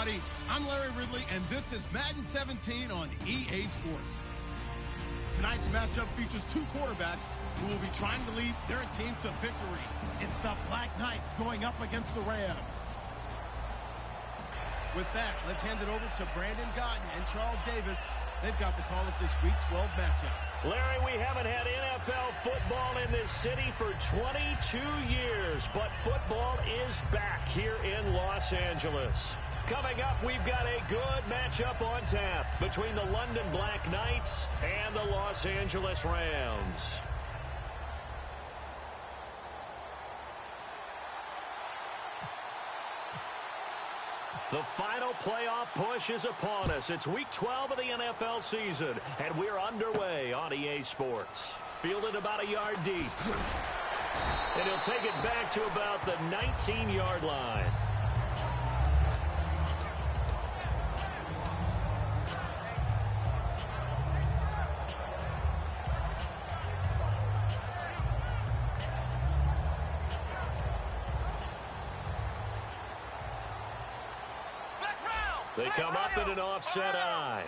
everybody. I'm Larry Ridley, and this is Madden 17 on EA Sports. Tonight's matchup features two quarterbacks who will be trying to lead their team to victory. It's the Black Knights going up against the Rams. With that, let's hand it over to Brandon Gotton and Charles Davis. They've got the call of this Week 12 matchup. Larry, we haven't had NFL football in this city for 22 years, but football is back here in Los Angeles. Coming up, we've got a good matchup on tap between the London Black Knights and the Los Angeles Rams. The final playoff push is upon us. It's Week 12 of the NFL season, and we're underway on EA Sports. Fielded about a yard deep. And he'll take it back to about the 19-yard line. They come up in an offset eye.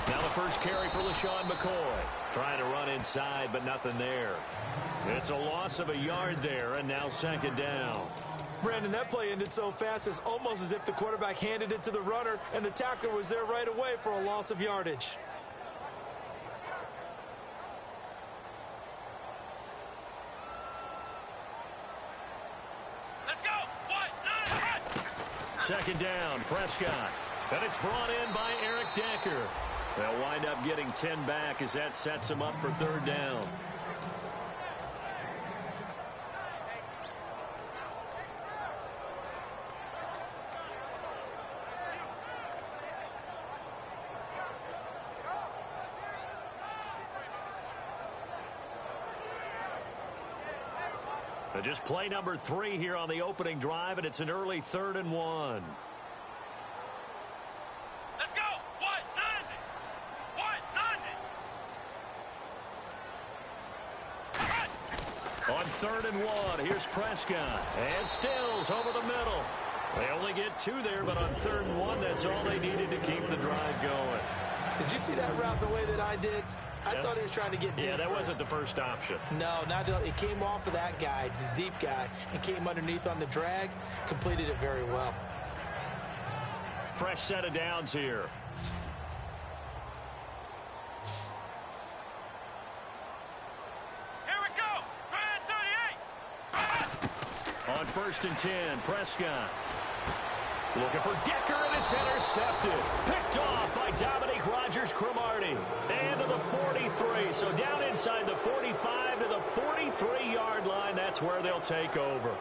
Now the first carry for LaShawn McCoy. Trying to run inside, but nothing there. It's a loss of a yard there, and now second down. Brandon, that play ended so fast, it's almost as if the quarterback handed it to the runner, and the tackler was there right away for a loss of yardage. Second down, Prescott. And it's brought in by Eric Decker. They'll wind up getting 10 back as that sets them up for third down. Just play number 3 here on the opening drive, and it's an early 3rd and 1. Let's go! What? On 3rd and 1, here's Prescott. And Stills over the middle. They only get 2 there, but on 3rd and 1, that's all they needed to keep the drive going. Did you see that route the way that I did? I thought he was trying to get deep. Yeah, that first. wasn't the first option. No, not at all. It came off of that guy, the deep guy, and came underneath on the drag. Completed it very well. Fresh set of downs here. Here we go! 38! On 1st and 10, Prescott. Looking for Decker, and it's intercepted. Picked off by Dominique Rodgers-Cromartie. And to the 43. So down inside the 45 to the 43-yard line. That's where they'll take over.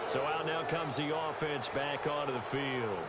So out now comes the offense back onto the field.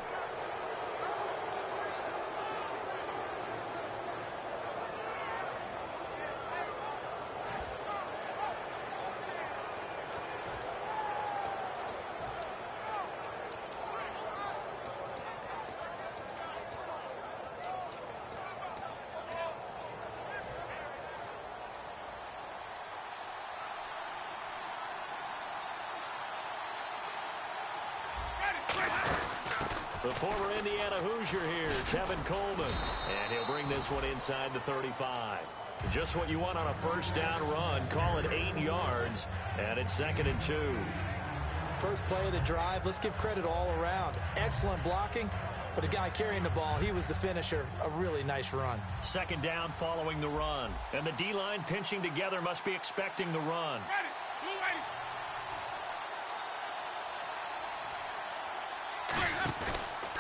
The former Indiana Hoosier here, Tevin Coleman. And he'll bring this one inside the 35. Just what you want on a first down run. Call it 8 yards. And it's 2nd and 2. First play of the drive. Let's give credit all around. Excellent blocking. But the guy carrying the ball, he was the finisher. A really nice run. Second down following the run. And the D-line pinching together must be expecting the run.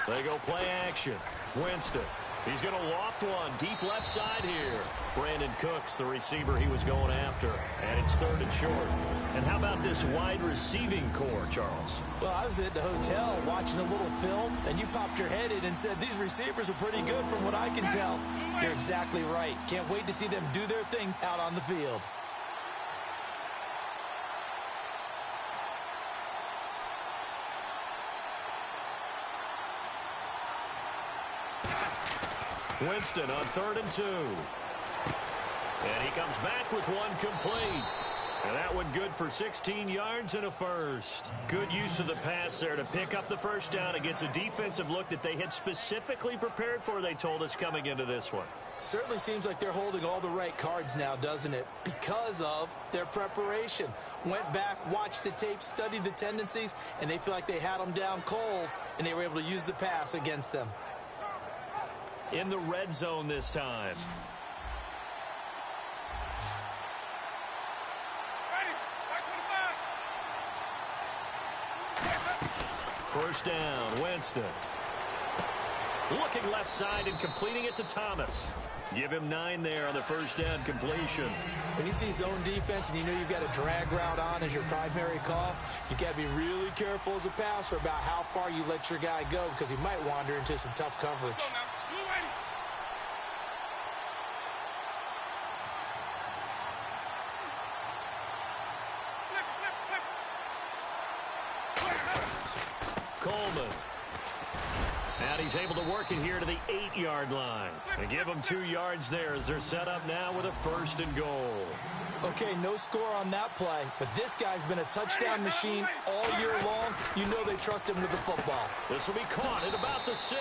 They go play action. Winston. He's going to loft one deep left side here. Brandon Cooks, the receiver he was going after. And it's 3rd and short. And how about this wide receiving core, Charles? Well, I was at the hotel watching a little film, and you popped your head in and said, these receivers are pretty good from what I can tell. You're exactly right. Can't wait to see them do their thing out on the field. Winston on 3rd and 2. And he comes back with one complete. And that one good for 16 yards and a first. Good use of the pass there to pick up the first down against a defensive look that they had specifically prepared for, they told us, coming into this one. Certainly seems like they're holding all the right cards now, doesn't it? Because of their preparation. Went back, watched the tape, studied the tendencies, and they feel like they had them down cold, and they were able to use the pass against them. In the red zone this time. First down, Winston. Looking left side and completing it to Thomas. Give him 9 there on the first down completion. When you see zone defense and you know you've got a drag route on as your primary call, you got to be really careful as a passer about how far you let your guy go because he might wander into some tough coverage. Coleman. And he's able to work it here to the 8-yard line. And give them 2 yards there as they're set up now with a first and goal. Okay, no score on that play, but this guy's been a touchdown machine all year long. You know they trust him with the football. This will be caught at about the 6.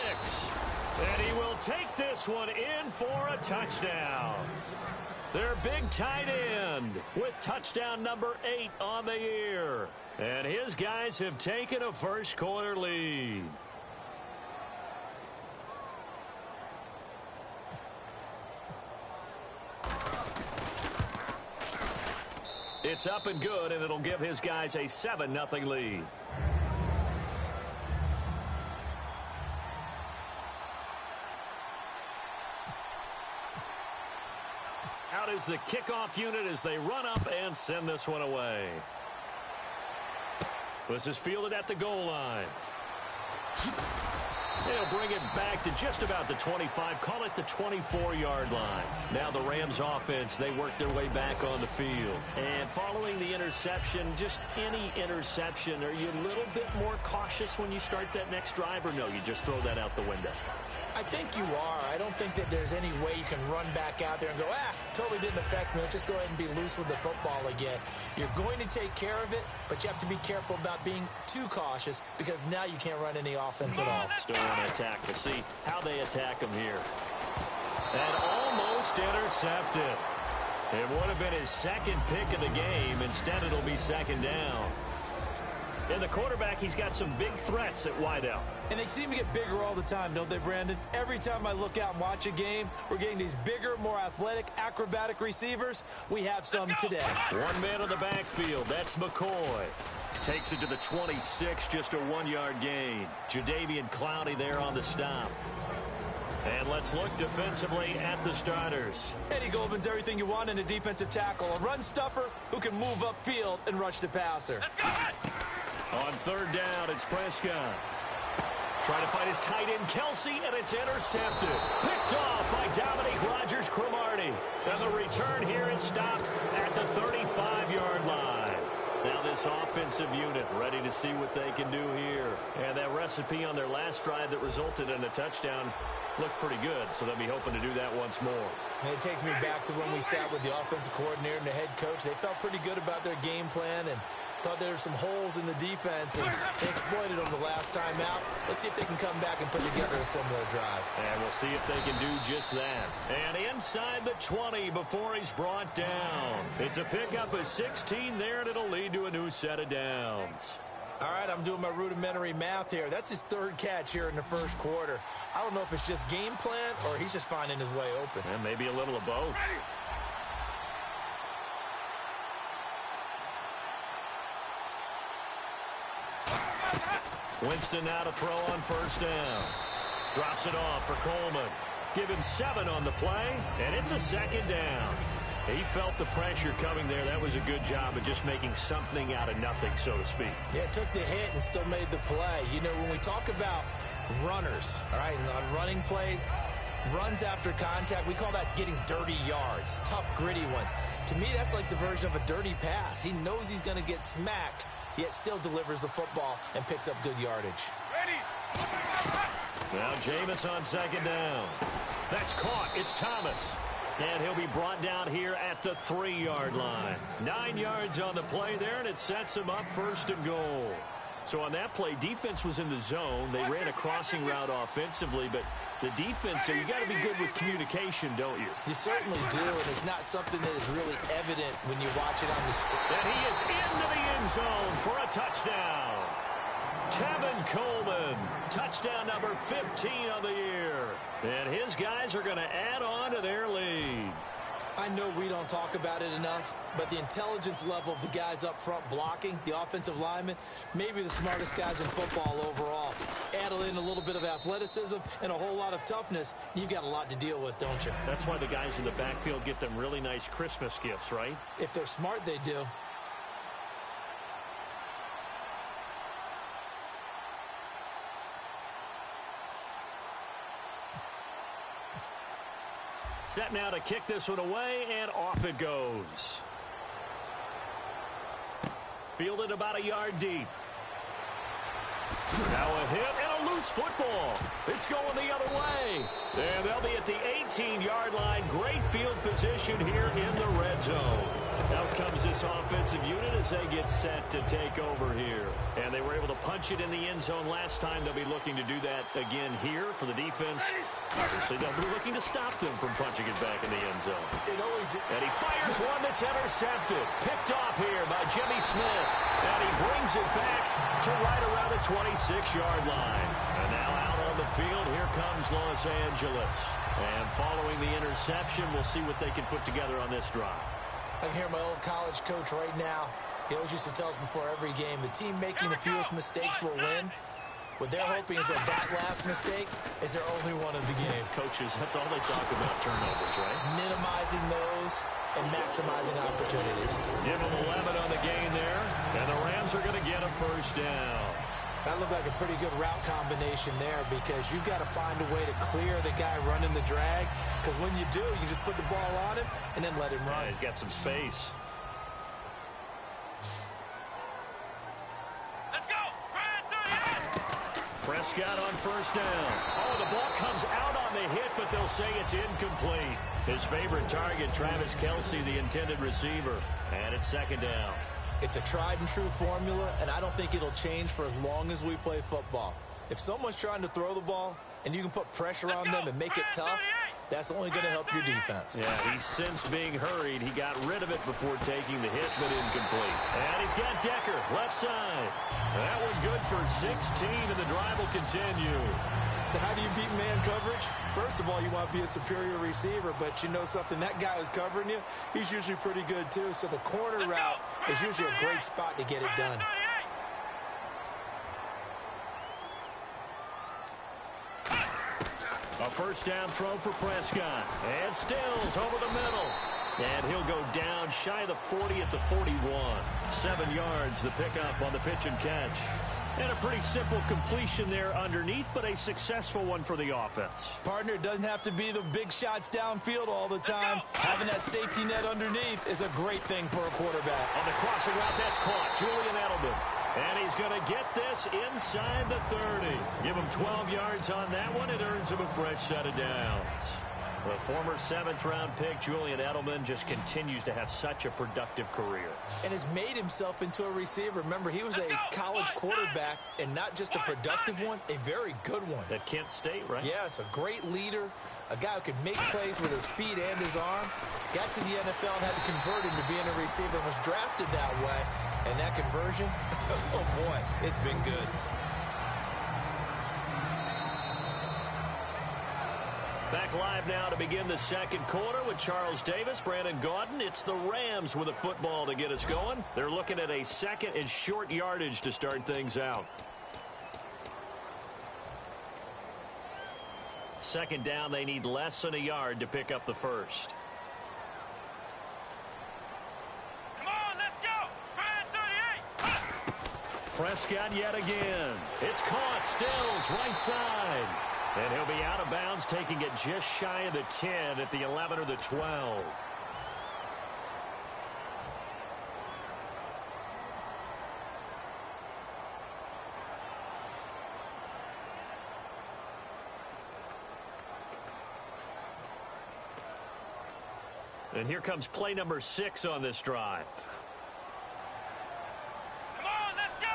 And he will take this one in for a touchdown. Their big tight end with touchdown number 8 on the year. And his guys have taken a first quarter lead. It's up and good, and it'll give his guys a 7-0 lead. Out is the kickoff unit as they run up and send this one away. This is fielded at the goal line. They'll bring it back to just about the 25, call it the 24-yard line. Now the Rams offense, they work their way back on the field. And following the interception, just any interception, are you a little bit more cautious when you start that next drive, or no, you just throw that out the window? I think you are. I don't think that there's any way you can run back out there and go, totally didn't affect me. Let's just go ahead and be loose with the football again. You're going to take care of it, but you have to be careful about being too cautious because now you can't run any offense at all. Still want to attack. We'll see how they attack him here. And almost intercepted. It would have been his second pick of the game. Instead, it'll be second down. And the quarterback, he's got some big threats at wideout. And they seem to get bigger all the time, don't they, Brandon? Every time I look out and watch a game, we're getting these bigger, more athletic, acrobatic receivers. We have some today. One man on the backfield. That's McCoy. Takes it to the 26, just a 1-yard gain. Jadeveon Clowney there on the stop. And let's look defensively at the starters. Eddie Goldman's everything you want in a defensive tackle. A run stuffer who can move upfield and rush the passer. On third down, it's Prescott. Trying to find his tight end, Kelsey, and it's intercepted. Picked off by Dominique Rodgers-Cromartie. And the return here is stopped at the 35-yard line. Now this offensive unit ready to see what they can do here. And that recipe on their last drive that resulted in a touchdown looked pretty good, so they'll be hoping to do that once more. And it takes me back to when we sat with the offensive coordinator and the head coach. They felt pretty good about their game plan and thought there were some holes in the defense, and they exploited them the last time out. Let's see if they can come back and put together a similar drive. And we'll see if they can do just that. And inside the 20 before he's brought down. It's a pickup of 16 there, and it'll lead to a new set of downs. All right, I'm doing my rudimentary math here. That's his third catch here in the first quarter. I don't know if it's just game plan or he's just finding his way open. And maybe a little of both. Winston now to throw on first down. Drops it off for Coleman. Give him 7 on the play, and it's a second down. He felt the pressure coming there. That was a good job of just making something out of nothing, so to speak. Yeah, took the hit and still made the play. You know, when we talk about runners, all right, and on running plays, runs after contact, we call that getting dirty yards, tough, gritty ones. To me, that's like the version of a dirty pass. He knows he's going to get smacked, yet still delivers the football and picks up good yardage. Now Jameis on second down. That's caught. It's Thomas. And he'll be brought down here at the 3-yard line. 9 yards on the play there, and it sets him up 1st and goal. So on that play, defense was in the zone. They ran a crossing route offensively, but the defense, so you got to be good with communication, don't you? You certainly do, and it's not something that is really evident when you watch it on the screen. And he is into the end zone for a touchdown. Tevin Coleman, touchdown number 15 on the year. And his guys are going to add on to their lead. I know we don't talk about it enough, but the intelligence level of the guys up front blocking, the offensive linemen, maybe the smartest guys in football overall. Add in a little bit of athleticism and a whole lot of toughness, you've got a lot to deal with, don't you? That's why the guys in the backfield get them really nice Christmas gifts, right? If they're smart, they do. Set now to kick this one away, and off it goes. Fielded about a yard deep. Now a hit and a loose football. It's going the other way. And they'll be at the 18-yard line. Great field position here in the red zone. Out comes this offensive unit as they get set to take over here. And they were able to punch it in the end zone last time. They'll be looking to do that again here for the defense. Obviously, they'll be looking to stop them from punching it back in the end zone. And he fires one that's intercepted. Picked off here by Jimmy Smith. And he brings it back to right around the 26-yard line. And now out on the field, here comes Los Angeles. And following the interception, we'll see what they can put together on this drive. I can hear my old college coach right now. He always used to tell us before every game, the team making the fewest mistakes will win. What they're hoping is that last mistake is their only one of the game. Coaches, that's all they talk about, turnovers, right? Minimizing those and maximizing opportunities. Give them 11 on the game there, and the Rams are going to get a 1st down. That looked like a pretty good route combination there because you've got to find a way to clear the guy running the drag, because when you do, you just put the ball on him and then let him run. Yeah, he's got some space. Prescott on 1st down. Oh, the ball comes out on the hit, but they'll say it's incomplete. His favorite target, Travis Kelce, the intended receiver. And it's 2nd down. It's a tried-and-true formula, and I don't think it'll change for as long as we play football. If someone's trying to throw the ball and you can put pressure on them and make it tough, that's only going to help your defense. Yeah, he's since being hurried. He got rid of it before taking the hit, but incomplete. And he's got Decker, left side. That one good for 16, and the drive will continue. So how do you beat man coverage? First of all, you want to be a superior receiver, but you know something, that guy who's covering you, he's usually pretty good too. So the corner route is usually a great spot to get it done. A 1st down throw for Prescott. And Stills over the middle. And he'll go down shy of the 40 at the 41. 7 yards, the pickup on the pitch and catch. And a pretty simple completion there underneath, but a successful one for the offense. Partner, it doesn't have to be the big shots downfield all the time. Having that safety net underneath is a great thing for a quarterback. On the crossing route, that's caught. Julian Edelman. And he's going to get this inside the 30. Give him 12 yards on that one. It earns him a fresh set of downs. The former 7th-round pick, Julian Edelman, just continues to have such a productive career. And has made himself into a receiver. Remember, he was a college quarterback, and not just a productive one, a very good one. At Kent State, right? Yes, a great leader, a guy who could make plays with his feet and his arm. Got to the NFL and had to convert into being a receiver and was drafted that way. And that conversion, oh boy, it's been good. Back live now to begin the 2nd quarter with Charles Davis, Brandon Gaudin. It's the Rams with a football to get us going. They're looking at a 2nd and short yardage to start things out. 2nd down, they need less than a yard to pick up the 1st. Come on, let's go. 38. Prescott yet again. It's caught. Stills right side. And he'll be out of bounds, taking it just shy of the 10 at the 11 or the 12. And here comes play number 6 on this drive. Come on, let's go.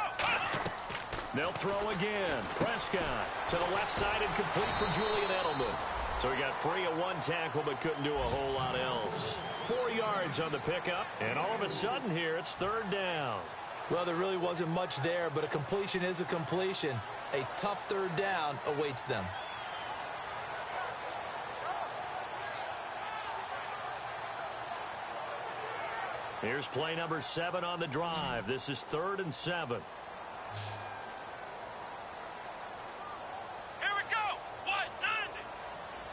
They'll throw again. Prescott to the left side and complete for Julian Edelman. So he got free of one tackle but couldn't do a whole lot else. 4 yards on the pickup, and all of a sudden here it's 3rd down. Well, there really wasn't much there, but a completion is a completion. A tough 3rd down awaits them. Here's play number 7 on the drive. This is 3rd and 7. Here we go. 190.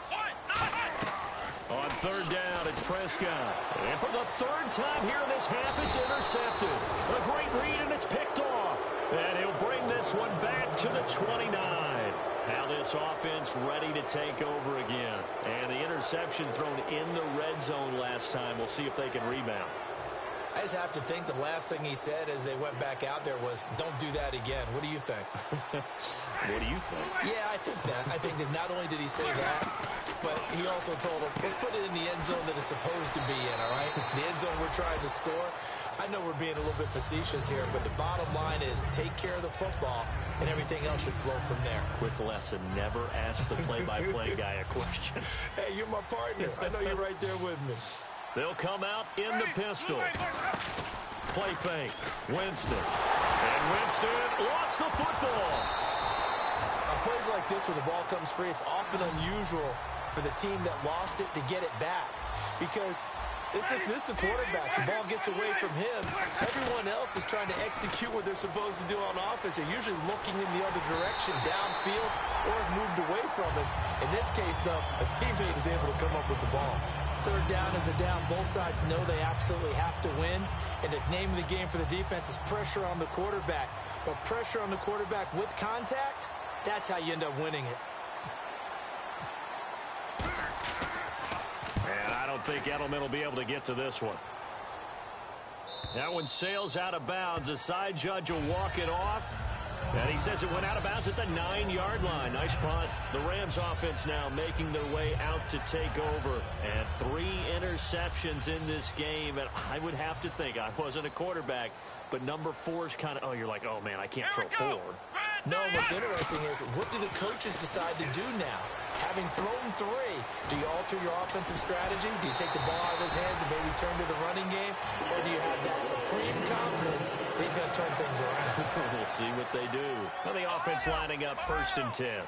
190. On 3rd down, it's Prescott. And for the 3rd time here in this half, it's intercepted. A great read, and it's picked off. And he'll bring this one back to the 29. Now this offense ready to take over again. And the interception thrown in the red zone last time. We'll see if they can rebound. I just have to think the last thing he said as they went back out there was, don't do that again. What do you think? What do you think? Yeah, I think that. I think that not only did he say that, but he also told him, let's put it in the end zone that it's supposed to be in, all right? The end zone we're trying to score. I know we're being a little bit facetious here, but the bottom line is take care of the football, and everything else should flow from there. Quick lesson, never ask the play-by-play guy a question. Hey, you're my partner. I know you're right there with me. They'll come out in the pistol. Play fake. Winston. And Winston lost the football. On plays like this where the ball comes free, it's often unusual for the team that lost it to get it back. Because this is the quarterback. The ball gets away from him. Everyone else is trying to execute what they're supposed to do on offense. They're usually looking in the other direction, downfield, or have moved away from it. In this case, though, a teammate is able to come up with the ball. 3rd down is a down. Both sides know they absolutely have to win. And the name of the game for the defense is pressure on the quarterback. But pressure on the quarterback with contact, that's how you end up winning it. And I don't think Edelman will be able to get to this one. That one sails out of bounds. The side judge will walk it off. And he says it went out of bounds at the 9-yard line. Nice punt. The Rams offense now making their way out to take over. And 3 interceptions in this game. And I would have to think, I wasn't a quarterback, but number 4 is kind of, oh, you're like, oh, man, I can't throw 4. No, what's interesting is, what do the coaches decide to do now? Having thrown 3, do you alter your offensive strategy? Do you take the ball out of his hands and maybe turn to the running game? Or do you have that supreme confidence that he's going to turn things around? We'll see what they do. Well, the offense lining up 1st and 10.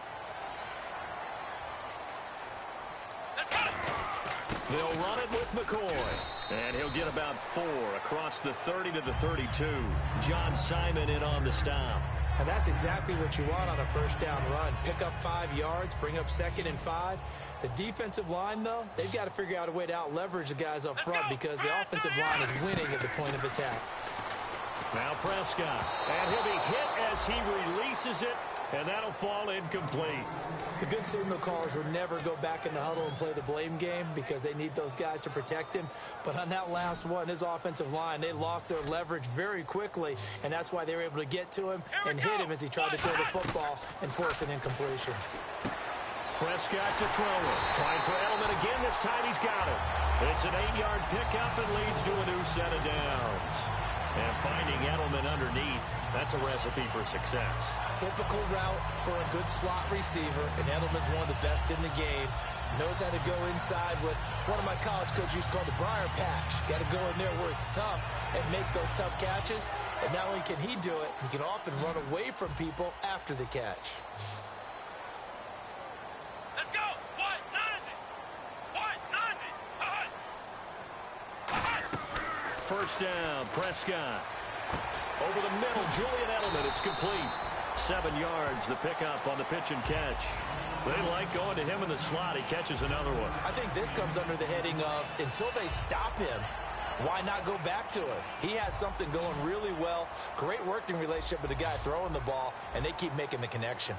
They'll run it with McCoy. And he'll get about 4 across the 30 to the 32. John Simon in on the stop. And that's exactly what you want on a 1st down run. Pick up 5 yards, bring up 2nd and 5. The defensive line, though, they've got to figure out a way to out-leverage the guys up front because the offensive line is winning at the point of attack. Now Prescott. And he'll be hit as he releases it. And that'll fall incomplete. The good signal callers would never go back in the huddle and play the blame game because they need those guys to protect him. But on that last one, his offensive line, they lost their leverage very quickly, and that's why they were able to get to him and hit him as he tried to throw the football and force an incompletion. Prescott to throw it. Trying for Edelman again. This time he's got it. It's an 8-yard pickup and leads to a new set of downs. And finding Edelman underneath, that's a recipe for success. Typical route for a good slot receiver, and Edelman's one of the best in the game. Knows how to go inside what one of my college coaches used to call the briar patch. Got to go in there where it's tough and make those tough catches. And not only can he do it, he can often run away from people after the catch. Let's go. 190. 190. 1st down, Prescott. Over the middle, Julian Edelman. It's complete. 7 yards, the pickup on the pitch and catch. They like going to him in the slot. He catches another one. I think this comes under the heading of, until they stop him, why not go back to it? He has something going really well. Great working relationship with the guy throwing the ball, and they keep making the connection.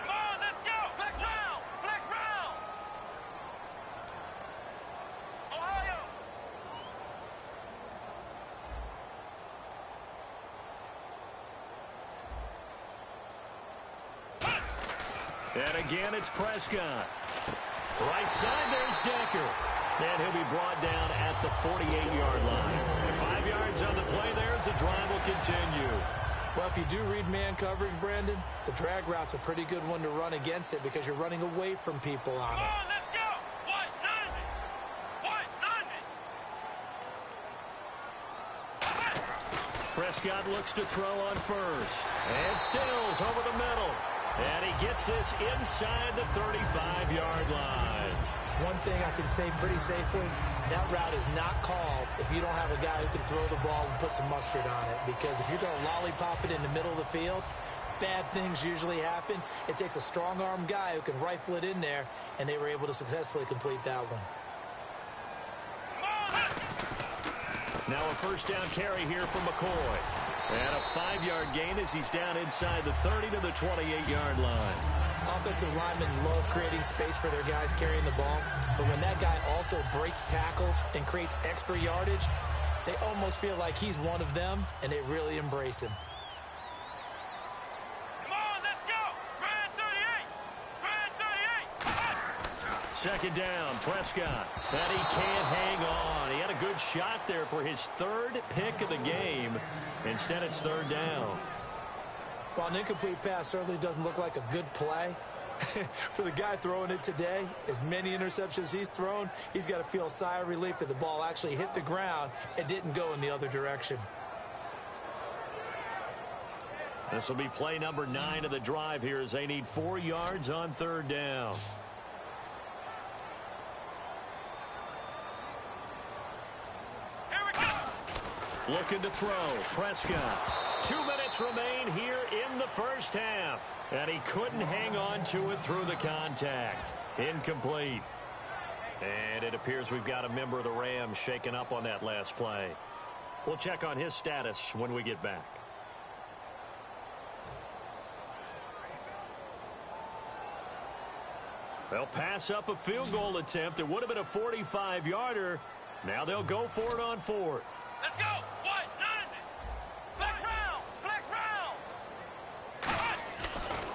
Come on, let's go. Flex round. Flex round. Ohio. And again, it's Prescott. Right side, there's Decker. And he'll be brought down at the 48-yard line. 5 yards on the play there as the drive will continue. Well, if you do read man coverage, Brandon, the drag route's a pretty good one to run against it because you're running away from people on it. Let's go! White 90! Prescott looks to throw on first. And Stills over the middle. And he gets this inside the 35-yard line. One thing I can say pretty safely, that route is not called if you don't have a guy who can throw the ball and put some mustard on it. Because if you're going to lollipop it in the middle of the field, bad things usually happen. It takes a strong-arm guy who can rifle it in there, and they were able to successfully complete that one. Now a first down carry here from McCoy. And a 5-yard gain as he's down inside the 30 to the 28-yard line. Offensive linemen love creating space for their guys carrying the ball, but when that guy also breaks tackles and creates extra yardage, they almost feel like he's one of them, and they really embrace him. Come on, let's go! Brand 38! Brand 38! Second down, Prescott. And he can't hang on. He had a good shot there for his third pick of the game. Instead, it's third down. Well, an incomplete pass certainly doesn't look like a good play. For the guy throwing it today, as many interceptions he's thrown, he's got to feel a sigh of relief that the ball actually hit the ground and didn't go in the other direction. This will be play number 9 of the drive here as they need 4 yards on third down. Here we go! Looking to throw, Prescott. 2 minutes remain here in the first half. And he couldn't hang on to it through the contact. Incomplete. And it appears we've got a member of the Rams shaken up on that last play. We'll check on his status when we get back. They'll pass up a field goal attempt. It would have been a 45-yarder. Now they'll go for it on fourth. Let's go! White 90! Flex round! Flex round!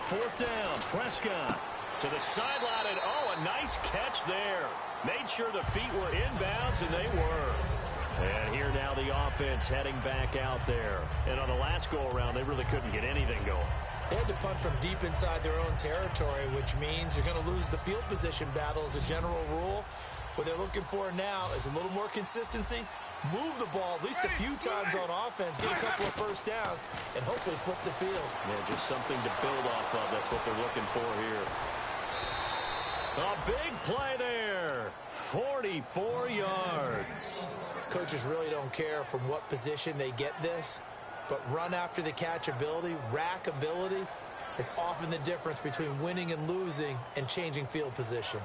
Fourth down, Prescott to the sideline, and oh, a nice catch there. Made sure the feet were inbounds, and they were. And here now the offense heading back out there. And on the last go-around, they really couldn't get anything going. They had to punt from deep inside their own territory, which means you're going to lose the field position battle as a general rule. What they're looking for now is a little more consistency, move the ball at least a few times on offense, get a couple of first downs, and hopefully flip the field. Yeah, just something to build off of. That's what they're looking for here. A big play there. 44 yards. Coaches really don't care from what position they get this, but run after the catch ability, rack ability, is often the difference between winning and losing and changing field position.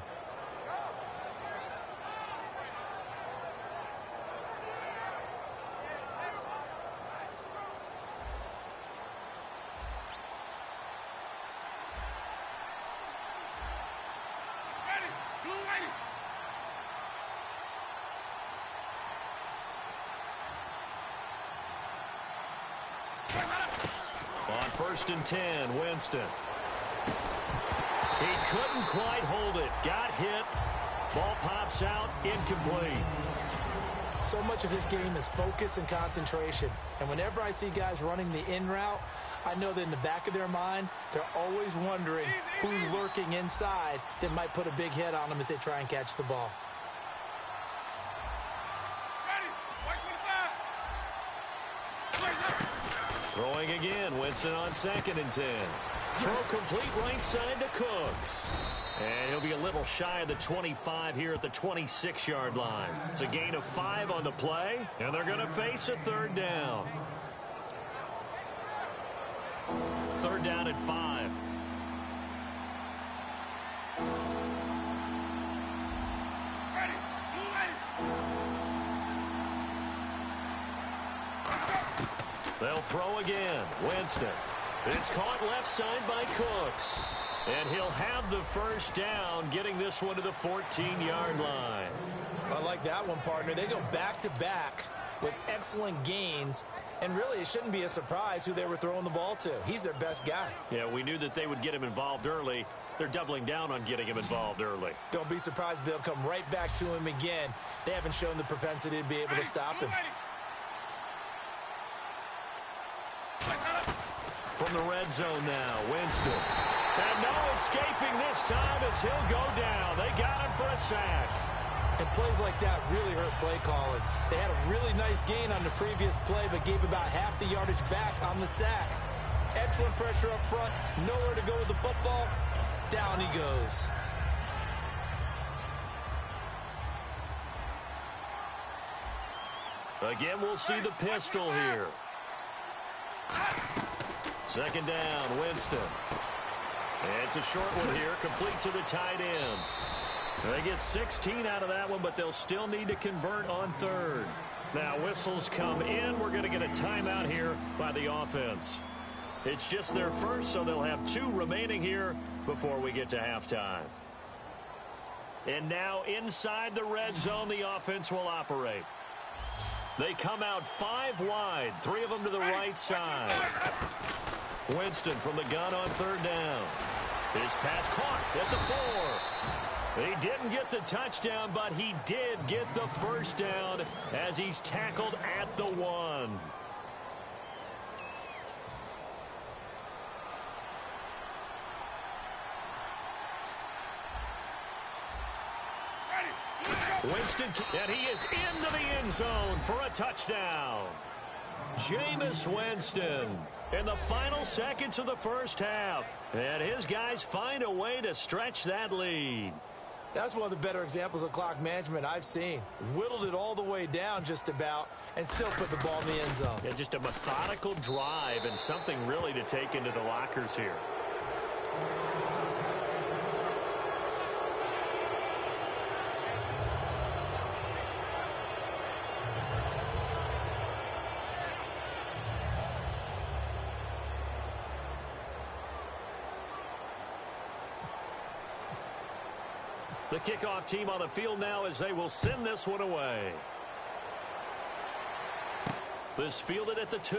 On 1st and 10, Winston. He couldn't quite hold it. Got hit. Ball pops out. Incomplete. So much of his game is focus and concentration. And whenever I see guys running the in route, I know that in the back of their mind, they're always wondering who's lurking inside that might put a big hit on them as they try and catch the ball. Throwing again, Winston on 2nd and 10. Throw complete right side to Cooks. And he'll be a little shy of the 25 here at the 26-yard line. It's a gain of 5 on the play, and they're going to face a third down. Third down at 5. They'll throw again. Winston. It's caught left side by Cooks. And he'll have the first down, getting this one to the 14-yard line. I like that one, partner. They go back-to-back with excellent gains. And really, it shouldn't be a surprise who they were throwing the ball to. He's their best guy. Yeah, we knew that they would get him involved early. They're doubling down on getting him involved early. Don't be surprised if they'll come right back to him again. They haven't shown the propensity to be able to stop him. From the red zone now, Winston. And no escaping this time as he'll go down. They got him for a sack. And plays like that really hurt play calling. They had a really nice gain on the previous play, but gave about half the yardage back on the sack. Excellent pressure up front. Nowhere to go with the football. Down he goes. Again, we'll see the pistol here. Second down, Winston. And it's a short one here, complete to the tight end. They get 16 out of that one, but they'll still need to convert on third. Now, whistles come in. We're going to get a timeout here by the offense. It's just their first, so they'll have 2 remaining here before we get to halftime. And now inside the red zone, the offense will operate. They come out 5 wide, 3 of them to the right side. Winston from the gun on third down. His pass caught at the 4. He didn't get the touchdown, but he did get the first down as he's tackled at the 1. Winston, and he is into the end zone for a touchdown. Jameis Winston in the final seconds of the first half. And his guys find a way to stretch that lead. That's one of the better examples of clock management I've seen. Whittled it all the way down just about and still put the ball in the end zone. Yeah, just a methodical drive and something really to take into the lockers here. The kickoff team on the field now as they will send this one away. This fielded at the 2.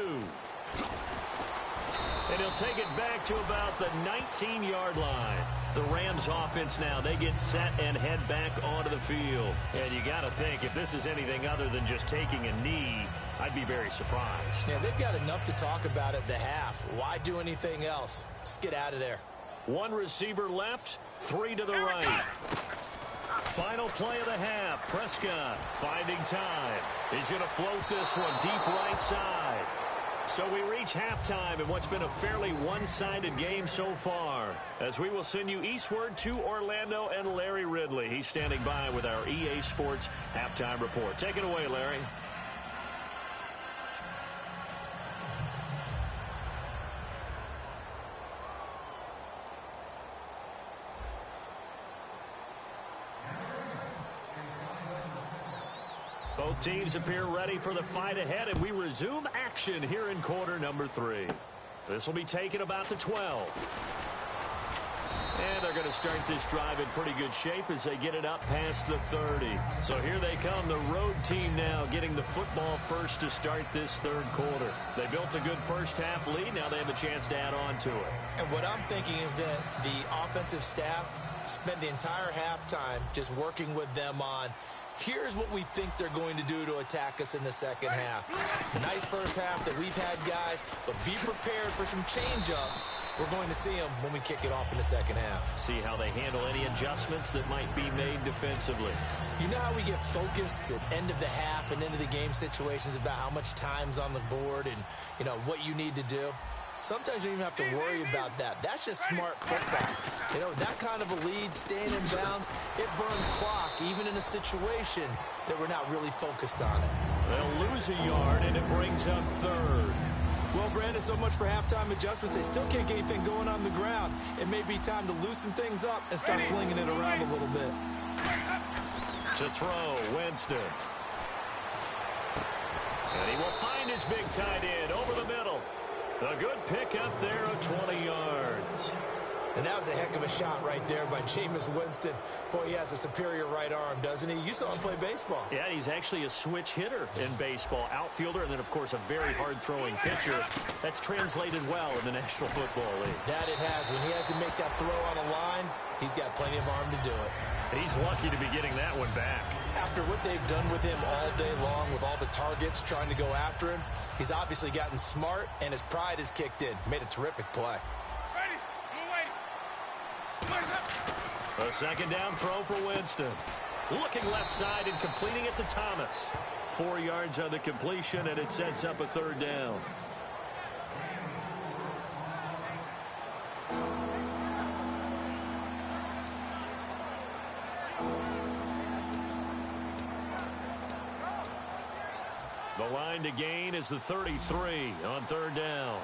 And he'll take it back to about the 19-yard line. The Rams offense now, they get set and head back onto the field. And you got to think, if this is anything other than just taking a knee, I'd be very surprised. Yeah, they've got enough to talk about at the half. Why do anything else? Just get out of there. 1 receiver left, 3 to the right. Final play of the half. Prescott finding time. He's going to float this one deep right side. So we reach halftime in what's been a fairly one-sided game so far, as we will send you eastward to Orlando and Larry Ridley. He's standing by with our EA Sports halftime report. Take it away, Larry. Both teams appear ready for the fight ahead, and we resume action here in quarter number 3. This will be taken about the 12. And they're going to start this drive in pretty good shape as they get it up past the 30. So here they come, the road team now getting the football first to start this third quarter. They built a good first half lead. Now they have a chance to add on to it. And what I'm thinking is that the offensive staff spent the entire halftime just working with them on, here's what we think they're going to do to attack us in the second half. Nice first half that we've had, guys, but be prepared for some change-ups. We're going to see them when we kick it off in the second half. See how they handle any adjustments that might be made defensively. You know how we get focused at end of the half and into the game situations about how much time's on the board and, you know, what you need to do? Sometimes you don't even have to worry about that. That's just smart football. You know, that kind of a lead, staying in bounds, it burns clock, even in a situation that we're not really focused on it. They'll lose a yard, and it brings up third. Well, Brandon, so much for halftime adjustments. They still can't get anything going on the ground. It may be time to loosen things up and start flinging it around a little bit. To throw, Winston. And he will find his big tight end over the middle. A good pickup there of 20 yards. And that was a heck of a shot right there by Jameis Winston. Boy, he has a superior right arm, doesn't he? You saw him play baseball. Yeah, he's actually a switch hitter in baseball. Outfielder, and then, of course, a very hard-throwing pitcher. That's translated well in the National Football League. That it has. When he has to make that throw on a line, he's got plenty of arm to do it. He's lucky to be getting that one back. After what they've done with him all day long, with all the targets trying to go after him, he's obviously gotten smart, and his pride has kicked in. Made a terrific play. A second down throw for Winston. Looking left side and completing it to Thomas. 4 yards on the completion, and it sets up a third down. The line to gain is the 33 on third down.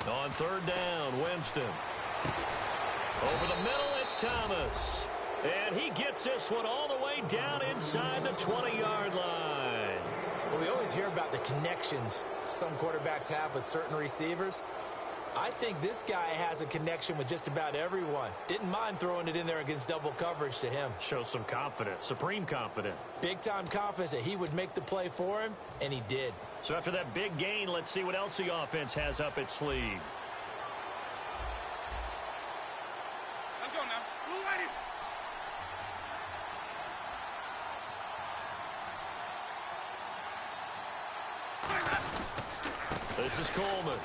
On third down, Winston. Over the middle, it's Thomas. And he gets this one all the way down inside the 20-yard line. Well, we always hear about the connections some quarterbacks have with certain receivers. I think this guy has a connection with just about everyone. Didn't mind throwing it in there against double coverage to him. Shows some confidence, supreme confidence. Big-time confidence that he would make the play for him, and he did. So after that big gain, let's see what else the offense has up its sleeve. Let's go now. Blue ready. This is Coleman.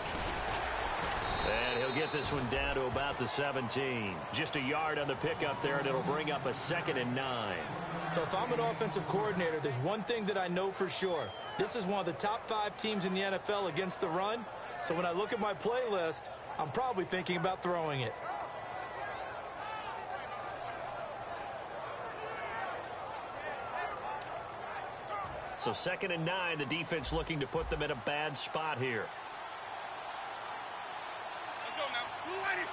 And he'll get this one down to about the 17. Just a yard on the pickup there, and it'll bring up a 2nd and 9. So if I'm an offensive coordinator, there's one thing that I know for sure. This is one of the top 5 teams in the NFL against the run. So when I look at my playlist, I'm probably thinking about throwing it. So 2nd and 9, the defense looking to put them in a bad spot here. Let's go now. Blue ready.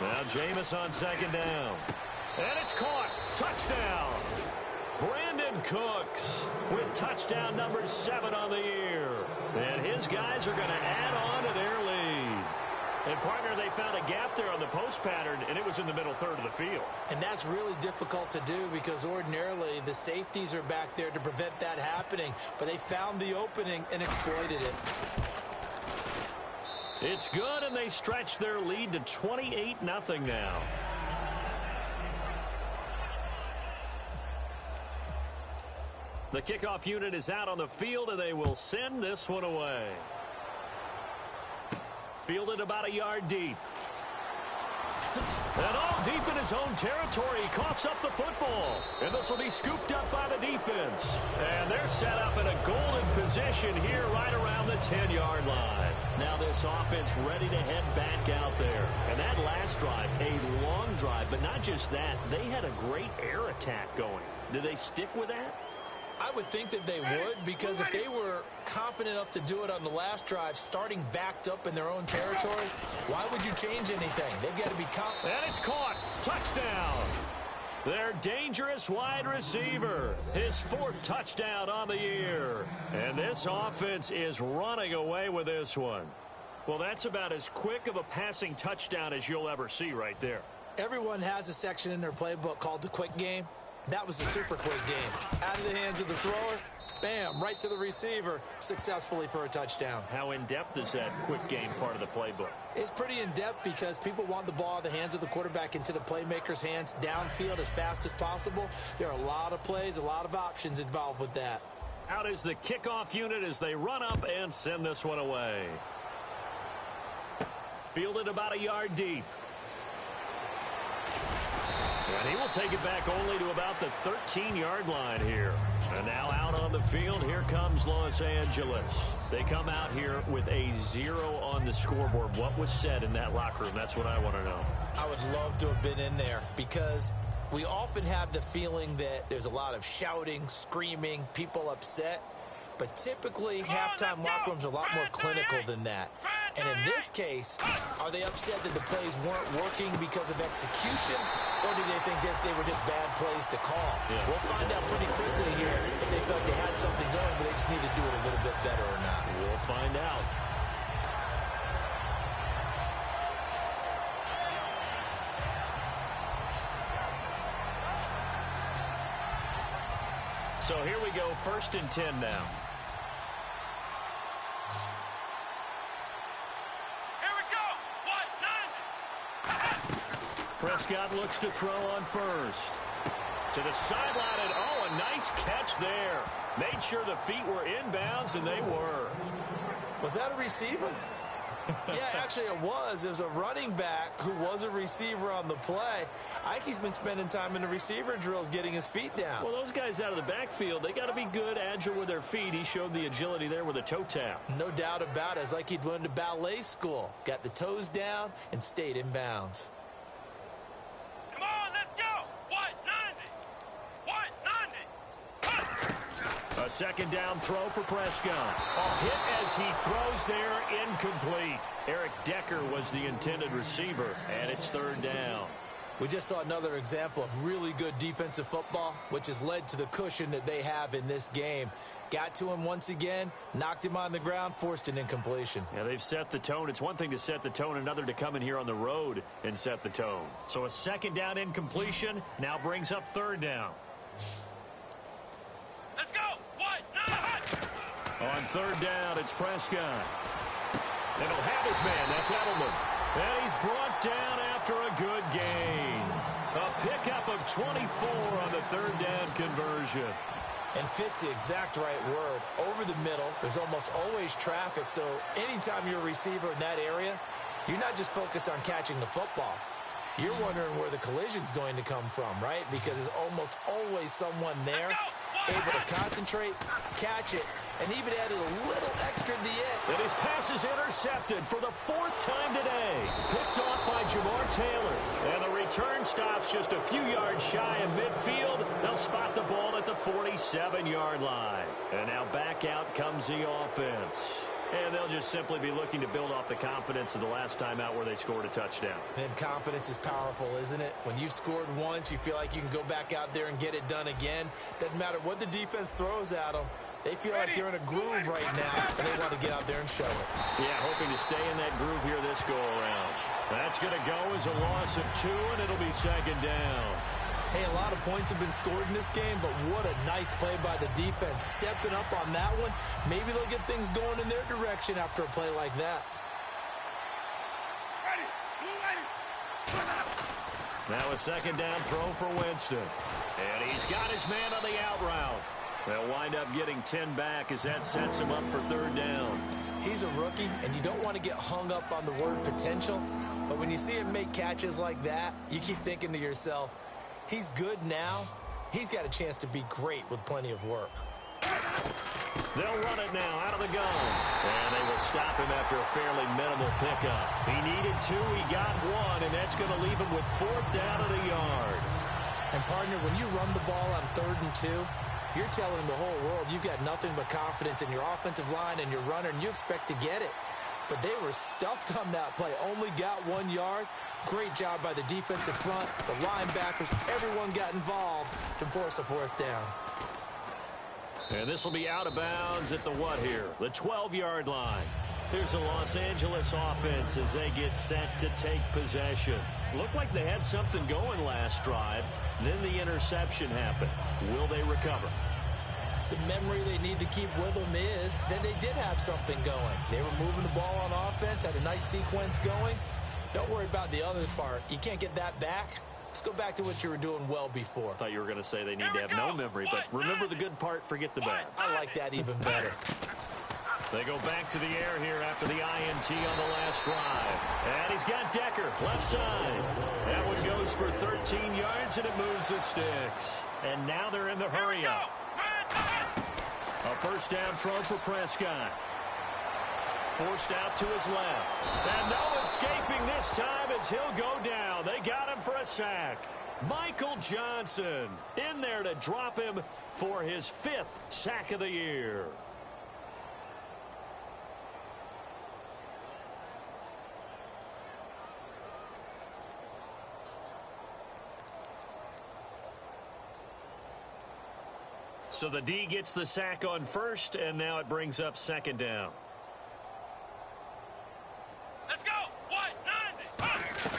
Now Jameis on 2nd down. And it's caught. Touchdown. Brandon Cooks with touchdown number 7 on the year. And his guys are going to add on to their lead. And, partner, they found a gap there on the post pattern, and it was in the middle third of the field. And that's really difficult to do because ordinarily the safeties are back there to prevent that happening. But they found the opening and exploited it. It's good, and they stretch their lead to 28-0 now. The kickoff unit is out on the field, and they will send this one away. Fielded about a yard deep. And all deep in his own territory, he coughs up the football. And this will be scooped up by the defense. And they're set up in a golden position here right around the 10-yard line. Now this offense ready to head back out there. And that last drive, a long drive, but not just that, they had a great air attack going. Do they stick with that? I would think that they would, because if they were confident enough to do it on the last drive, starting backed up in their own territory, why would you change anything? They've got to be confident. And it's caught. Touchdown. Their dangerous wide receiver. His 4th touchdown on the year. And this offense is running away with this one. Well, that's about as quick of a passing touchdown as you'll ever see right there. Everyone has a section in their playbook called the quick game. That was a super quick game. Out of the hands of the thrower, bam, right to the receiver, successfully for a touchdown. How in-depth is that quick game part of the playbook? It's pretty in-depth because people want the ball out of the hands of the quarterback into the playmaker's hands downfield as fast as possible. There are a lot of plays, a lot of options involved with that. Out is the kickoff unit as they run up and send this one away. Fielded about a yard deep. And he will take it back only to about the 13-yard line here. And now out on the field, here comes Los Angeles. They come out here with a 0 on the scoreboard. What was said in that locker room? That's what I want to know. I would love to have been in there because we often have the feeling that there's a lot of shouting, screaming, people upset. But typically, halftime locker rooms are a lot more clinical than that. And in this case, are they upset that the plays weren't working because of execution, or do they think they were just bad plays to call? Yeah. We'll find out pretty quickly here if they felt they had something going, but they just need to do it a little bit better or not. We'll find out. So here we go, 1st and 10 now. Prescott looks to throw on first. To the sideline, and a nice catch there. Made sure the feet were inbounds, and they were. Was that a receiver? Yeah, actually it was. It was a running back who was a receiver on the play. Ike's been spending time in the receiver drills getting his feet down. Well, those guys out of the backfield, they got to be good, agile with their feet. He showed the agility there with a toe tap. No doubt about it. It's like he'd went to ballet school. Got the toes down and stayed in bounds. Come on, let's go. 190. A second down throw for Prescott. A hit as he throws there, incomplete. Eric Decker was the intended receiver, and it's 3rd down. We just saw another example of really good defensive football, which has led to the cushion that they have in this game. Got to him once again, knocked him on the ground, forced an incompletion. Yeah, they've set the tone. It's one thing to set the tone, another to come in here on the road and set the tone. So a second down incompletion now brings up 3rd down. Let's go. 190. On 3rd down, it's Prescott. And he'll have his man. That's Edelman. And he's brought down after a good gain. A pickup of 24 on the 3rd down conversion. And fits the exact right word. Over the middle, there's almost always traffic, so anytime you're a receiver in that area, you're not just focused on catching the football. You're wondering where the collision's going to come from, right? Because there's almost always someone there able to concentrate, catch it, and even added a little extra to it. And his pass is intercepted for the 4th time today. Picked off by Jamar Taylor. And the return stops just a few yards shy of midfield. They'll spot the ball at the 47-yard line. And now back out comes the offense. And they'll just simply be looking to build off the confidence of the last time out where they scored a touchdown. And confidence is powerful, isn't it? When you've scored once, you feel like you can go back out there and get it done again. Doesn't matter what the defense throws at them. They feel like they're in a groove right now, and they want to get out there and show it. Yeah, hoping to stay in that groove here this go-around. That's going to go as a loss of 2, and it'll be 2nd down. Hey, a lot of points have been scored in this game, but what a nice play by the defense. Stepping up on that one. Maybe they'll get things going in their direction after a play like that. Now a 2nd down throw for Winston. And he's got his man on the out route. They'll wind up getting 10 back as that sets him up for 3rd down. He's a rookie, and you don't want to get hung up on the word potential. But when you see him make catches like that, you keep thinking to yourself, he's good now. He's got a chance to be great with plenty of work. They'll run it now out of the gun. And they will stop him after a fairly minimal pickup. He needed 2, he got 1, and that's going to leave him with 4th down at a yard. And, partner, when you run the ball on 3rd and 2, you're telling the whole world you've got nothing but confidence in your offensive line and your runner, and you expect to get it. But they were stuffed on that play. Only got 1 yard. Great job by the defensive front, the linebackers. Everyone got involved to force a 4th down. And this will be out of bounds at the what here? The 12-yard line. Here's the Los Angeles offense as they get set to take possession. Looked like they had something going last drive. Then the interception happened. Will they recover? The memory they need to keep with them is that they did have something going. They were moving the ball on offense, had a nice sequence going. Don't worry about the other part. You can't get that back. Let's go back to what you were doing well before. I thought you were going to say they need to have no memory, but remember the good part, forget the bad. I like that even better. They go back to the air here after the INT on the last drive. And he's got Decker, left side. That one goes for 13 yards, and it moves the sticks. And now they're in the hurry-up. A 1st down throw for Prescott. Forced out to his left. And no escaping this time as he'll go down. They got him for a sack. Michael Johnson in there to drop him for his 5th sack of the year. So the D gets the sack on first, and now it brings up second down. Let's go. White, 90.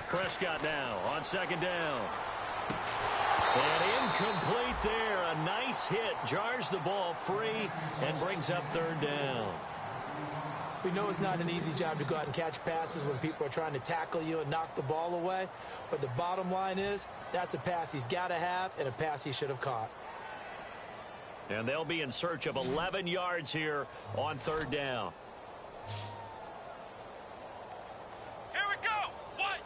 Prescott now on second down. And incomplete there. A nice hit. Jars the ball free and brings up third down. We know it's not an easy job to go out and catch passes when people are trying to tackle you and knock the ball away. But the bottom line is that's a pass he's got to have and a pass he should have caught. And they'll be in search of 11 yards here on third down. Here we go. White.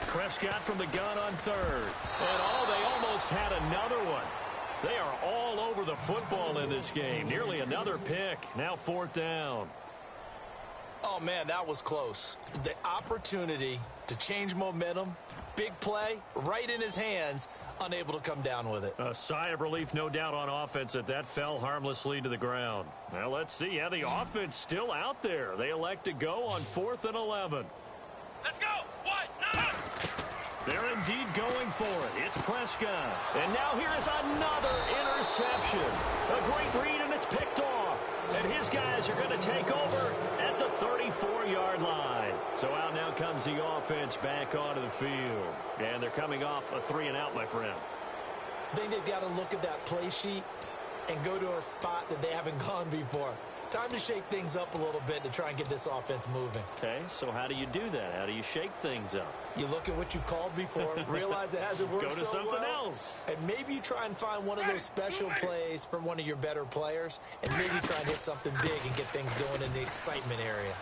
Prescott from the gun on third. And they almost had another one. They are all over the football in this game. Nearly another pick. Now fourth down. Oh, man, that was close. The opportunity to change momentum, big play, right in his hands, unable to come down with it. A sigh of relief, no doubt, on offense that fell harmlessly to the ground. Now, let's see. Yeah, the offense still out there. They elect to go on 4th and 11. Let's go. White, 90. They're indeed going for it. It's Prescott. And now here is another interception. A great read, and it's picked off. And his guys are going to take over at the 34-yard line. So out now comes the offense back onto the field. And they're coming off a 3-and-out, my friend. I think they've got to look at that play sheet and go to a spot that they haven't gone before. Time to shake things up a little bit to try and get this offense moving. Okay, so how do you do that? How do you shake things up? You look at what you've called before, realize it hasn't worked Go to so something well, else. and maybe you try and find one of those special plays from one of your better players, and maybe try and hit something big and get things going in the excitement area.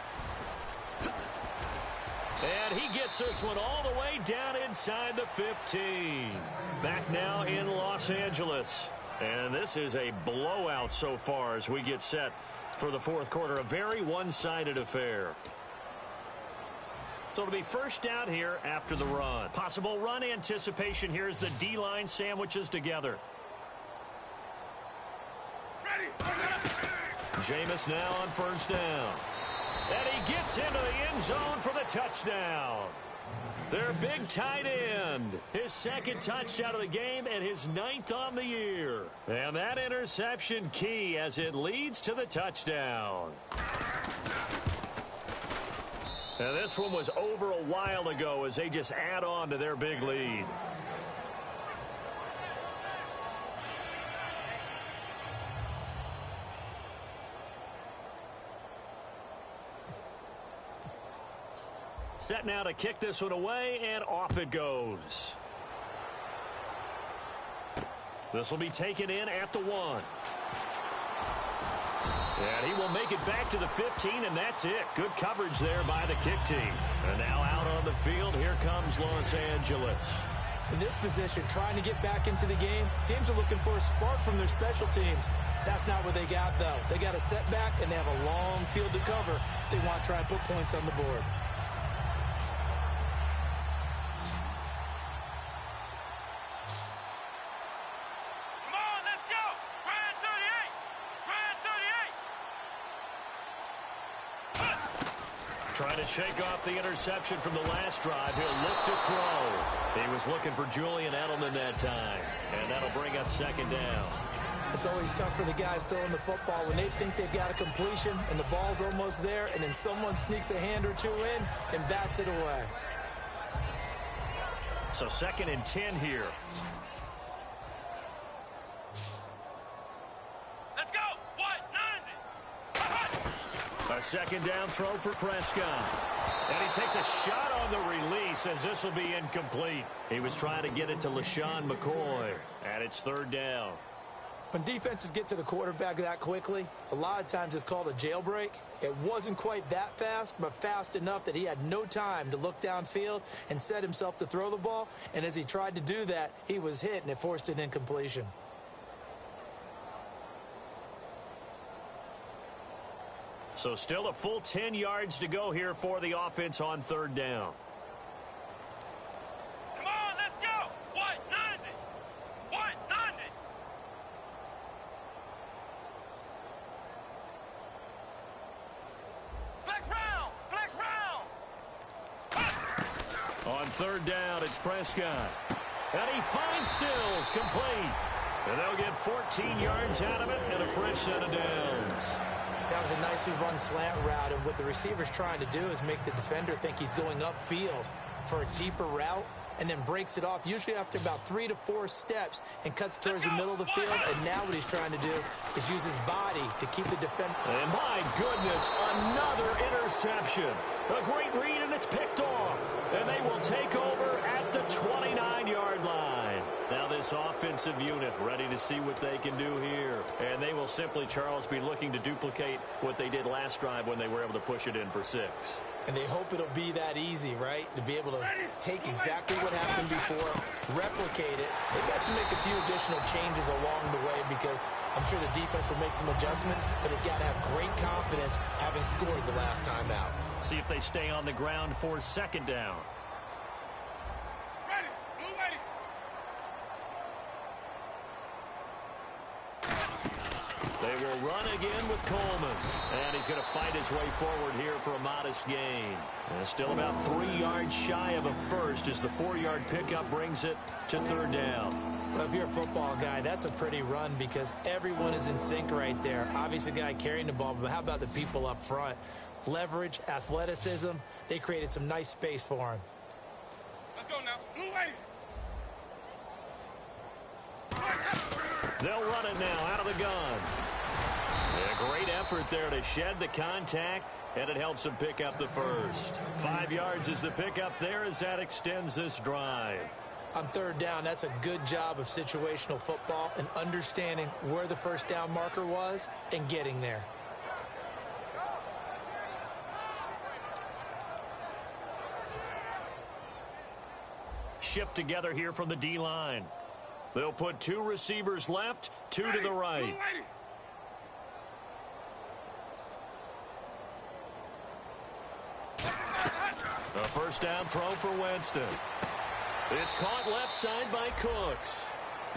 And he gets this one all the way down inside the 15. Back now in Los Angeles. And this is a blowout so far as we get set for the fourth quarter. A very one-sided affair. So it'll be first down here after the run. Possible run anticipation here as the D-line sandwiches together. Jameis now on first down. And he gets into the end zone for the touchdown. Their big tight end. His second touchdown of the game and his 9th on the year. And that interception key as it leads to the touchdown. And this one was over a while ago as they just add on to their big lead. Set now to kick this one away, and off it goes. This will be taken in at the 1. And he will make it back to the 15, and that's it. Good coverage there by the kick team. And now out on the field, here comes Los Angeles. In this position, trying to get back into the game, teams are looking for a spark from their special teams. That's not what they got, though. They got a setback, and they have a long field to cover if they want to try and put points on the board. Trying to shake off the interception from the last drive. He'll look to throw. He was looking for Julian Edelman that time. And that'll bring up second down. It's always tough for the guys throwing the football when they think they've got a completion and the ball's almost there, and then someone sneaks a hand or two in and bats it away. So 2nd and 10 here. Let's go. White, 90. A second down throw for Prescott. And he takes a shot on the release as this will be incomplete. He was trying to get it to LaShawn McCoy. And it's 3rd down. When defenses get to the quarterback that quickly, a lot of times it's called a jailbreak. It wasn't quite that fast, but fast enough that he had no time to look downfield and set himself to throw the ball. And as he tried to do that, he was hit, and it forced an incompletion. So still a full 10 yards to go here for the offense on 3rd down. Come on, let's go. White, 90. White, 90. Flex round. Flex round. On 3rd down, it's Prescott. And he finds Stills, complete. And they'll get 14 yards out of it and a fresh set of downs. That was a nicely run slant route, and what the receiver's trying to do is make the defender think he's going upfield for a deeper route, and then breaks it off, usually after about 3 to 4 steps, and cuts towards the middle of the field. And now what he's trying to do is use his body to keep the defender. And my goodness, another interception. A great read, and it's picked off. And they will take over at the 29-yard line. Now this offensive unit ready to see what they can do here. And they will simply, Charles, be looking to duplicate what they did last drive when they were able to push it in for 6. And they hope it'll be that easy, right? To be able to take exactly what happened before, replicate it. They've got to make a few additional changes along the way because I'm sure the defense will make some adjustments, but they've got to have great confidence having scored the last time out. See if they stay on the ground for 2nd down. Ready. Blue ready. They will run again with Coleman. And he's going to fight his way forward here for a modest gain. And still about 3 yards shy of a first as the 4-yard pickup brings it to 3rd down. Well, if you're a football guy, that's a pretty run because everyone is in sync right there. Obviously, the guy carrying the ball, but how about the people up front? Leverage, athleticism, they created some nice space for him. Let's go now. Blue ready. They'll run it now out of the gun. A great effort there to shed the contact, and it helps them pick up the first. 5 yards is the pickup there as that extends this drive. On 3rd down, that's a good job of situational football and understanding where the first down marker was and getting there. Shift together here from the D-line. They'll put 2 receivers left, 2 to the right. A first down throw for Winston. It's caught left side by Cooks.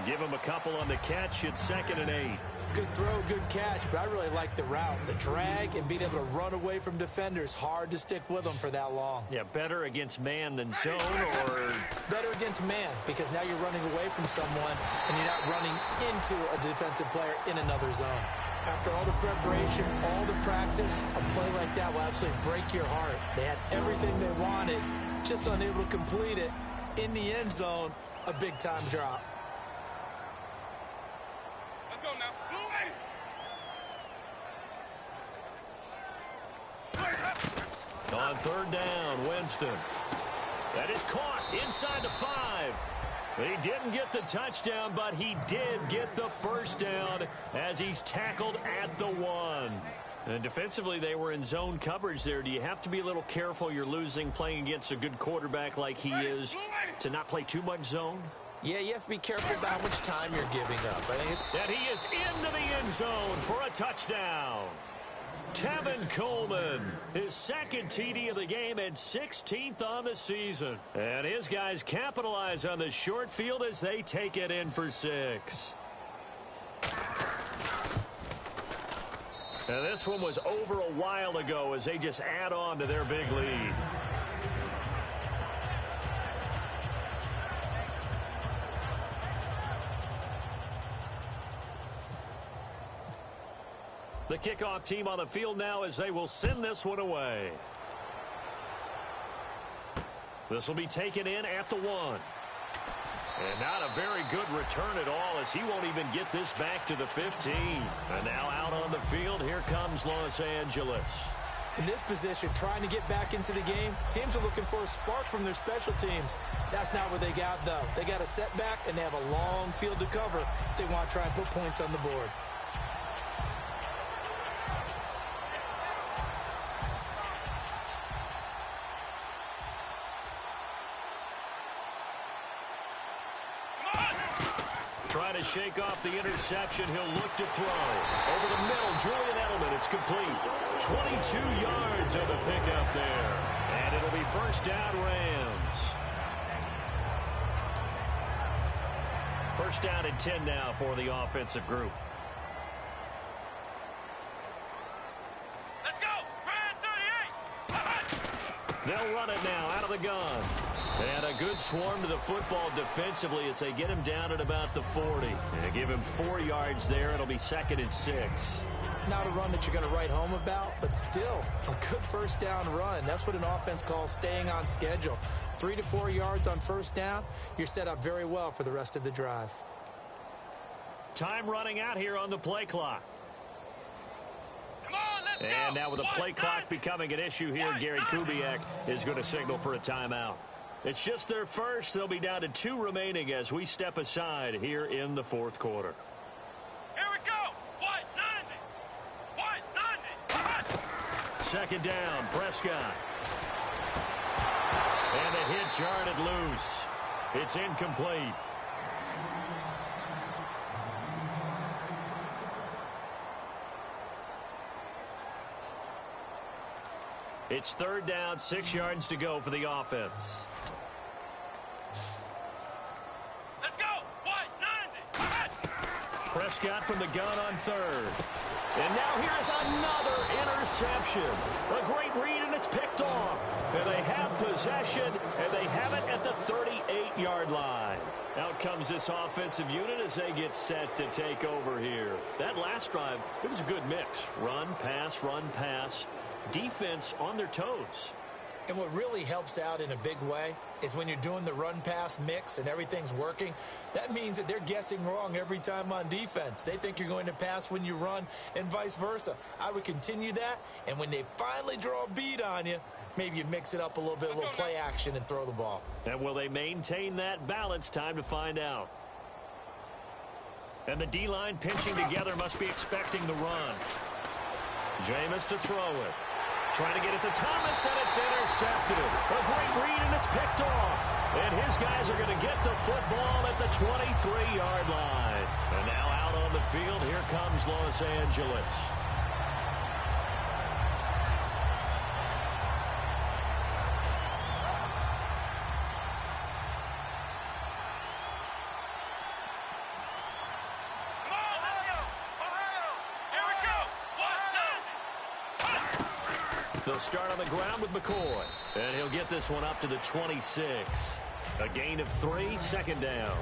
Give him a couple on the catch. It's 2nd and 8. Good throw, good catch, but I really like the route. The drag and being able to run away from defenders. Hard to stick with them for that long. Yeah, better against man than zone, or better against man because now you're running away from someone and you're not running into a defensive player in another zone. After all the preparation, all the practice, a play like that will absolutely break your heart. They had everything they wanted, just unable to complete it. In the end zone, a big-time drop. Let's go now. Blue ready. on 3rd down, Winston. That is caught inside the 5. He didn't get the touchdown, but he did get the first down as he's tackled at the 1. And defensively, they were in zone coverage there. Do you have to be a little careful? You're losing playing against a good quarterback like he is to not play too much zone? Yeah, you have to be careful about how much time you're giving up. I think that he is into the end zone for a touchdown. Tevin Coleman, his 2nd TD of the game and 16th on the season. And his guys capitalize on the short field as they take it in for 6. And this one was over a while ago as they just add on to their big lead. The kickoff team on the field now as they will send this one away. This will be taken in at the 1. And not a very good return at all as he won't even get this back to the 15. And now out on the field, here comes Los Angeles. In this position, trying to get back into the game, teams are looking for a spark from their special teams. That's not what they got, though. They got a setback, and they have a long field to cover if they want to try and put points on the board. Trying to shake off the interception. He'll look to throw. Over the middle, Julian Edelman. It's complete. 22 yards on the pickup there. And it'll be first down, Rams. First down and 10 now for the offensive group. Let's go. Red 38. They'll run it now out of the gun. And a good swarm to the football defensively as they get him down at about the 40. And give him 4 yards there. It'll be 2nd and 6. Not a run that you're going to write home about, but still a good first down run. That's what an offense calls staying on schedule. 3 to 4 yards on first down, you're set up very well for the rest of the drive. Time running out here on the play clock. Come on, let's go. And now with the play clock becoming an issue here, Gary Kubiak is going to signal for a timeout. It's just their first. They'll be down to 2 remaining as we step aside here in the 4th quarter. Here we go. White 90. 2nd down, Prescott. And the hit jarred it loose. It's incomplete. It's 3rd down, 6 yards to go for the offense. Let's go. White 90. Prescott from the gun on 3rd. And now here's another interception. A great read, and it's picked off. And they have possession, and they have it at the 38-yard line. Out comes this offensive unit as they get set to take over here. That last drive, it was a good mix. Run, pass. Defense on their toes. And what really helps out in a big way is when you're doing the run-pass mix and everything's working, that means that they're guessing wrong every time on defense. They think you're going to pass when you run and vice versa. I would continue that, and when they finally draw a beat on you, maybe you mix it up a little bit, a little play action, and throw the ball. And will they maintain that balance? Time to find out. And the D-line pinching together must be expecting the run. Jameis to throw it. Trying to get it to Thomas, and it's intercepted. A great read, and it's picked off. And his guys are going to get the football at the 23-yard line. And now out on the field, here comes Los Angeles. They'll start on the ground with McCoy. And he'll get this one up to the 26. A gain of 3, 2nd down.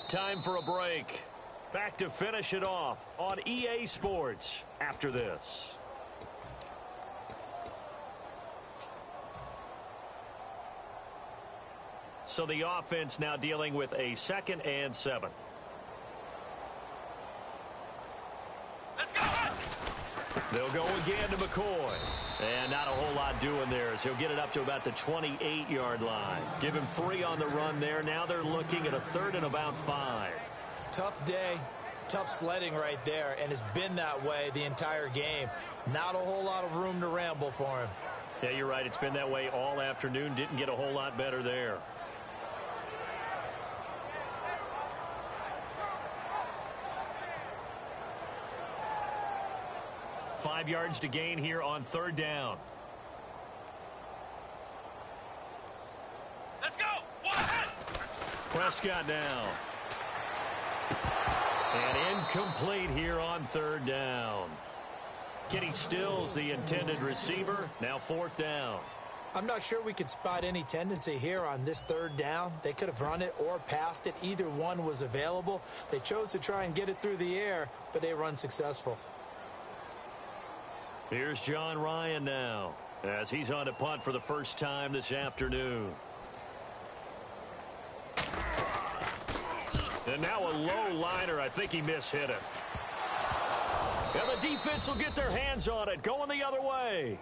Time for a break. Back to finish it off on EA Sports after this. So the offense now dealing with a 2nd and 7. Let's go. They'll go again to McCoy. And not a whole lot doing there as he'll get it up to about the 28-yard line. Give him 3 on the run there. Now they're looking at a 3rd and about 5. Tough day, tough sledding right there, and it's been that way the entire game. Not a whole lot of room to ramble for him. Yeah, you're right. It's been that way all afternoon. Didn't get a whole lot better there. Five yards to gain here on 3rd down. Let's go. One. Prescott now. And incomplete here on 3rd down. Kenny Stills, the intended receiver. Now 4th down. I'm not sure we could spot any tendency here on this 3rd down. They could have run it or passed it. Either one was available. They chose to try and get it through the air, but they run successful. Here's John Ryan now as he's on to punt for the first time this afternoon. And now a low liner. I think he mishit it. And the defense will get their hands on it, going the other way.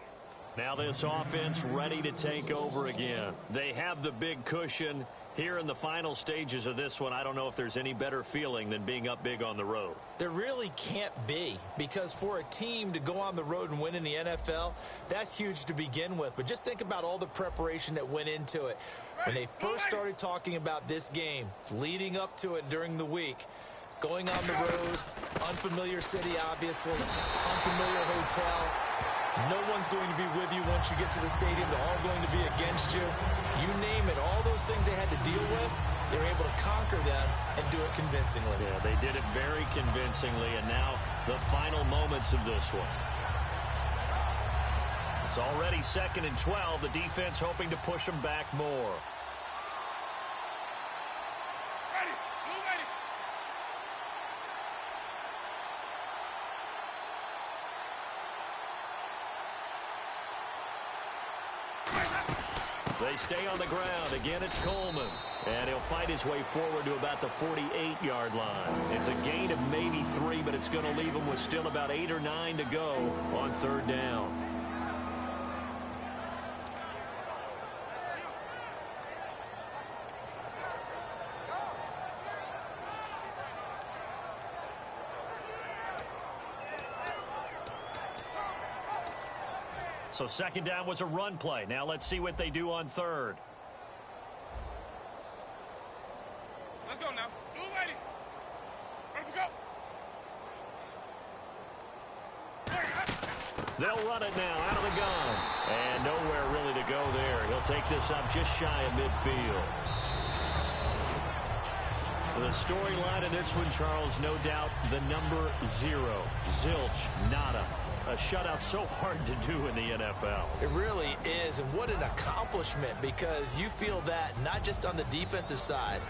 Now this offense ready to take over again. They have the big cushion. Here in the final stages of this one, I don't know if there's any better feeling than being up big on the road. There really can't be, because for a team to go on the road and win in the NFL, that's huge to begin with. But just think about all the preparation that went into it. When they first started talking about this game, leading up to it during the week, going on the road, unfamiliar city, obviously, unfamiliar hotel, No one's going to be with you once you get to the stadium. They're all going to be against you. You name it, all those things they had to deal with, they were able to conquer them and do it convincingly. Yeah, they did it very convincingly, and now the final moments of this one. It's already 2nd and 12. The defense hoping to push them back more. Ready. Blue ready. They stay on the ground. Again, it's Coleman. And he'll fight his way forward to about the 48-yard line. It's a gain of maybe 3, but it's going to leave him with still about 8 or 9 to go on 3rd down. So 2nd down was a run play. Now let's see what they do on 3rd. Let's go now. Blue ready. Ready to go. They'll run it now out of the gun. And nowhere really to go there. He'll take this up just shy of midfield. The storyline in this one, Charles, no doubt the number 0. Zilch, nada. A shutout so hard to do in the NFL. It really is, and what an accomplishment, because you feel that not just on the defensive side,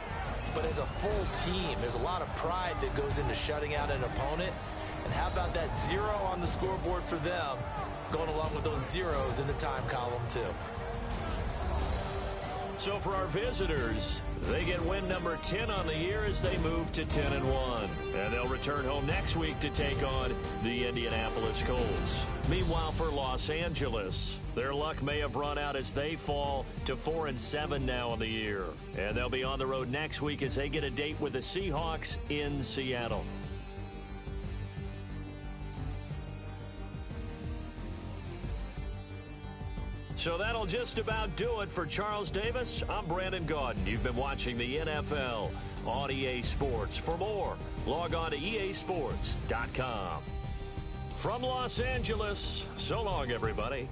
but as a full team. There's a lot of pride that goes into shutting out an opponent. And how about that 0 on the scoreboard for them, going along with those zeros in the time column too. So for our visitors, they get win number 10 on the year as they move to 10-1. And they'll return home next week to take on the Indianapolis Colts. Meanwhile, for Los Angeles, their luck may have run out as they fall to 4-7 now in the year. And they'll be on the road next week as they get a date with the Seahawks in Seattle. So that'll just about do it for Charles Davis. I'm Brandon Gaudin. You've been watching the NFL on EA Sports. For more, log on to easports.com. From Los Angeles, so long, everybody.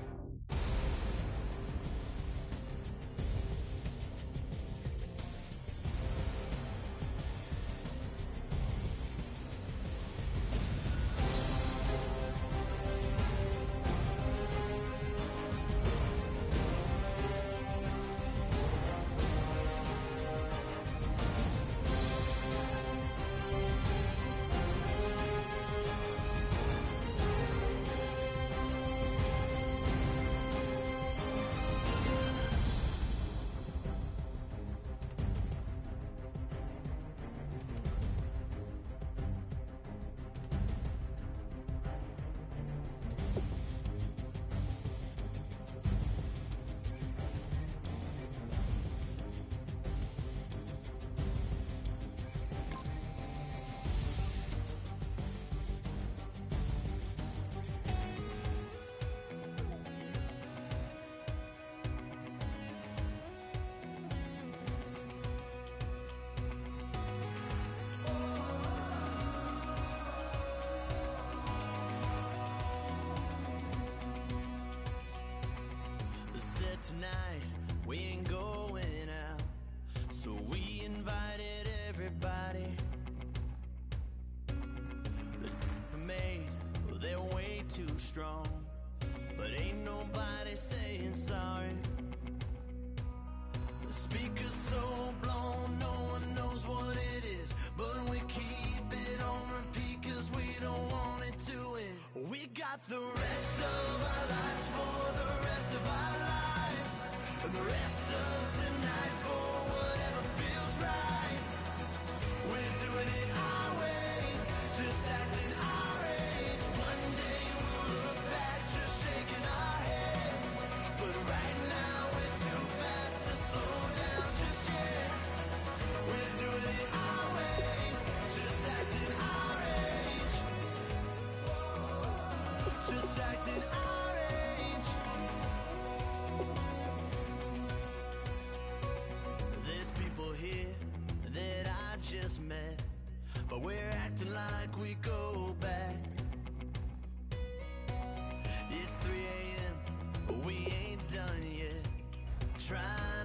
Tonight we ain't going out, so we invited everybody. The made, well, they're way too strong, but ain't nobody saying sorry. The speaker's so blown, no one knows what it is, but we keep it on repeat 'cause we don't want it to end. We got the rest of our lives for the rest of our lives. And the rest of tonight for whatever feels right. We're doing it our way, just acting our age. One day we'll look back just shaking our heads, but right now we're too fast to slow down just yet. We're doing it our way, just acting our age. Just acting our age. There's people here that I just met, but we're acting like we go back. It's 3 trying